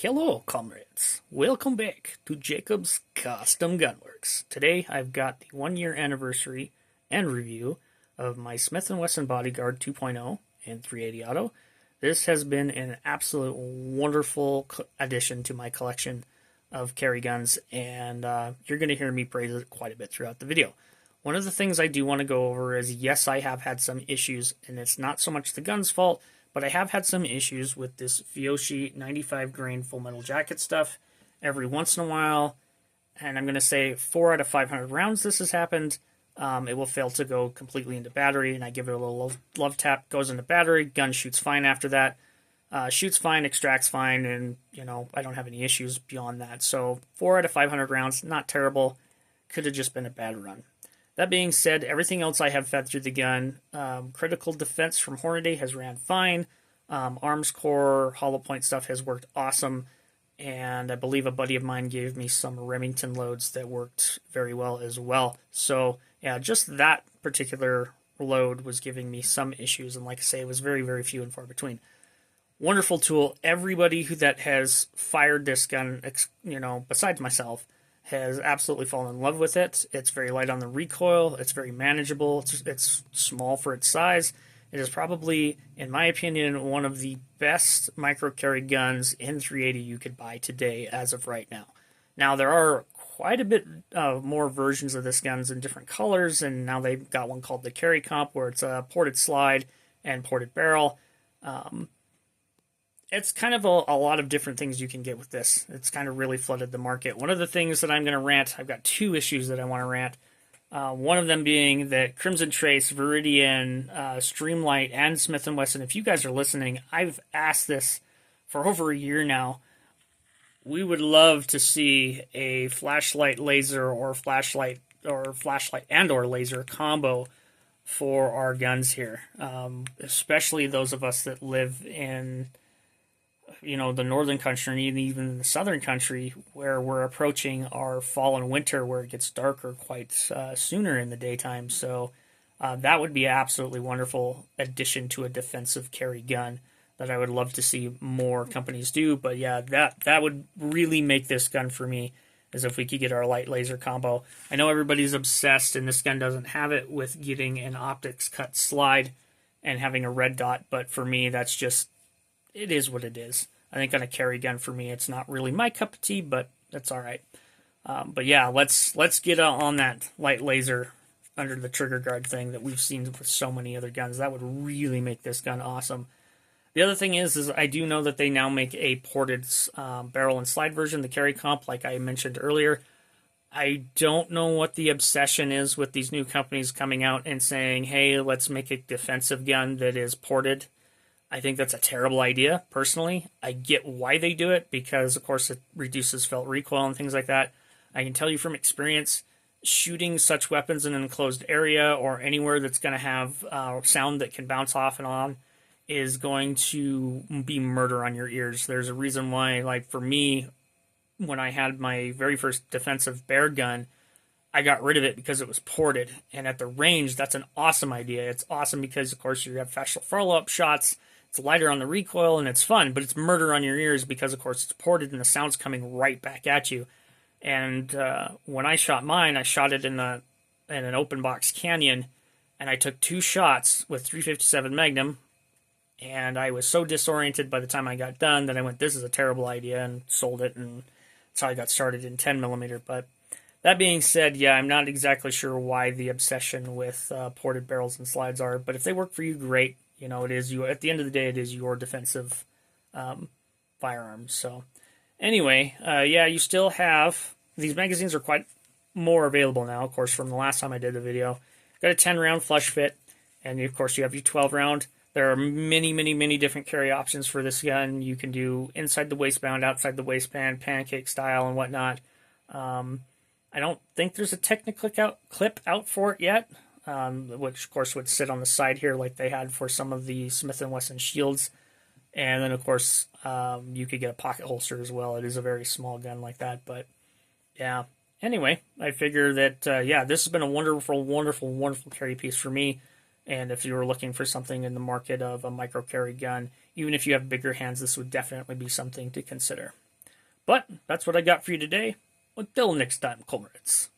Hello, comrades. Welcome back to Jacob's Custom Gunworks. Today, I've got the 1-year anniversary and review of my Smith & Wesson Bodyguard 2.0 and 380 Auto. This has been an absolute wonderful addition to my collection of carry guns, and you're going to hear me praise it quite a bit throughout the video. One of the things I do want to go over is, yes, I have had some issues, and it's not so much the gun's fault, but I have had some issues with this Fiyoshi 95 grain full metal jacket stuff every once in a while. And I'm going to say 4 out of 500 rounds this has happened. It will fail to go completely into battery, and I give it a little love tap, goes into battery, gun shoots fine after that. Shoots fine, extracts fine, and, I don't have any issues beyond that. So 4 out of 500 rounds, not terrible. Could have just been a bad run. That being said, everything else I have fed through the gun. Critical defense from Hornady has ran fine. Arms core, hollow point stuff has worked awesome. And I believe a buddy of mine gave me some Remington loads that worked very well as well. So, yeah, just that particular load was giving me some issues. And like I say, it was very, very few and far between. Wonderful tool. Everybody that has fired this gun, besides myself, has absolutely fallen in love with it. It's very light on the recoil. It's very manageable. It's small for its size. It is probably, in my opinion, one of the best micro carry guns in 380 you could buy today as of right now. Now, there are quite a bit more versions of this guns in different colors, and now they've got one called the Carry Comp, where it's a ported slide and ported barrel. It's kind of a lot of different things you can get with this. It's kind of really flooded the market. One of the things that I'm going to rant, I've got 2 issues that I want to rant. One of them being that Crimson Trace, Viridian, Streamlight, and Smith & Wesson, if you guys are listening, I've asked this for over a year now. We would love to see a flashlight laser or flashlight and or laser combo for our guns here, especially those of us that live in the northern country and even the southern country, where we're approaching our fall and winter, where it gets darker quite sooner in the daytime. So that would be an absolutely wonderful addition to a defensive carry gun that I would love to see more companies do. But yeah, that would really make this gun for me, as if we could get our light laser combo. I know everybody's obsessed, and this gun doesn't have it, with getting an optics cut slide and having a red dot, but for me, that's just, it is what it is. I think on a carry gun, for me, it's not really my cup of tea, but that's all right. But yeah, let's get on that light laser under the trigger guard thing that we've seen with so many other guns. That would really make this gun awesome. The other thing is I do know that they now make a ported barrel and slide version, the Carry Comp, like I mentioned earlier. I don't know what the obsession is with these new companies coming out and saying, hey, let's make a defensive gun that is ported. I think that's a terrible idea, personally. I get why they do it, because, of course, it reduces felt recoil and things like that. I can tell you from experience, shooting such weapons in an enclosed area or anywhere that's going to have sound that can bounce off and on is going to be murder on your ears. There's a reason why, like, for me, when I had my very first defensive bear gun, I got rid of it because it was ported. And at the range, that's an awesome idea. It's awesome because, of course, you have faster follow-up shots. It's lighter on the recoil, and it's fun, but it's murder on your ears because, of course, it's ported and the sound's coming right back at you. And when I shot mine, I shot it in an open box canyon, and I took 2 shots with 357 Magnum, and I was so disoriented by the time I got done that I went, this is a terrible idea, and sold it, and that's how I got started in 10mm. But that being said, yeah, I'm not exactly sure why the obsession with ported barrels and slides are, but if they work for you, great. It is you. At the end of the day, it is your defensive firearms. So, anyway, yeah, you still have these magazines are quite more available now. Of course, from the last time I did the video, got a 10-round flush fit, and of course you have your 12-round. There are many, many, many different carry options for this gun. You can do inside the waistband, outside the waistband, pancake style, and whatnot. I don't think there's a Technic clip out for it yet. Which, of course, would sit on the side here like they had for some of the Smith & Wesson shields. And then, of course, you could get a pocket holster as well. It is a very small gun like that. But, yeah. Anyway, I figure that, this has been a wonderful, wonderful, wonderful carry piece for me. And if you were looking for something in the market of a micro carry gun, even if you have bigger hands, this would definitely be something to consider. But that's what I got for you today. Until next time, comrades.